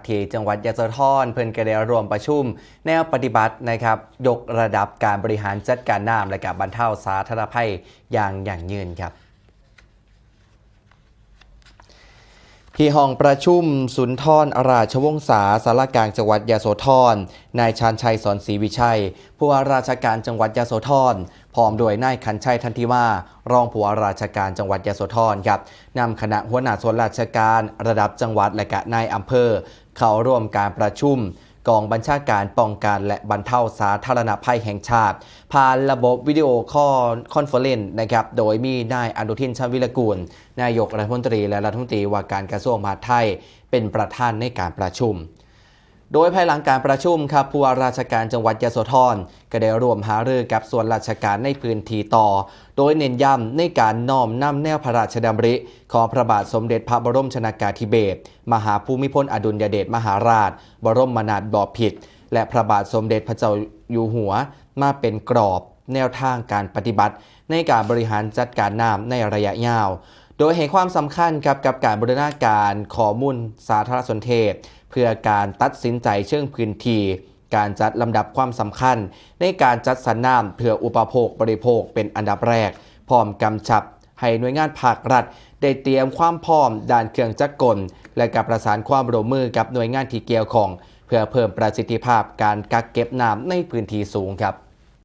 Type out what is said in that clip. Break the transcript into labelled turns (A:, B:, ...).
A: ที่จังหวัดยโสธรเพิ่นก็ได้รวมประชุมแนวปฏิบัตินะครับยกระดับการบริหารจัดการน้ำและการบรรเทาสาธารณภัยอย่างยั่งยืนครับที่ห้องประชุมสุนทรราชวงศาสารกลางจังหวัดยโสธรนายชาญชัยสอนศรีวิชัยผู้ว่าราชการจังหวัดยโสธรพร้อมโดยนายขันชัยทันทิมารองผู้ว่าราชการจังหวัดยโสธรครับนำคณะหัวหน้าส่วนราชการระดับจังหวัดและก็นายอำเภอเข้าร่วมการประชุมกองบัญชาการป้องกันและบรรเทาสาธารณภัยแห่งชาติผ่านระบบวิดีโอคอนเฟอเรนซ์นะครับโดยมีนายอนุทินชาญวิรกูลนายกรัฐมนตรีและรัฐมนตรีว่าการกระทรวงมหาดไทยเป็นประธานในการประชุมโดยภายหลังการประชุมครับผู้ว่าราชการจังหวัดยโสธรก็ได้ร่วมหารือกับส่วนราชการในพื้นที่ต่อโดยเน้นย้ำในการน้อมนำแนวพระราชดำริของพระบาทสมเด็จพระบรมชนกาธิเบศรมหาภูมิพลอดุลยเดชมหาราชบรมนาถบพิตรและพระบาทสมเด็จพระเจ้าอยู่หัวมาเป็นกรอบแนวทางการปฏิบัติในการบริหารจัดการน้ำในระยะยาวโดยให้ความสำคัญกับการบูรณาการข้อมูลสาธารณสนเทศเพื่อการตัดสินใจเชิงพื้นที่การจัดลำดับความสำคัญในการจัดสรรน้ำเพื่ออุปโภคบริโภคเป็นอันดับแรกพร้อมกำชับให้หน่วยงานภาครัฐได้เตรียมความพร้อมด้านเครื่องจักรกลและการประสานความร่วมมือกับหน่วยงานที่เกี่ยวข้องเพื่อเพิ่มประสิทธิภาพการกักเก็บน้ำในพื้นที่สูงครับ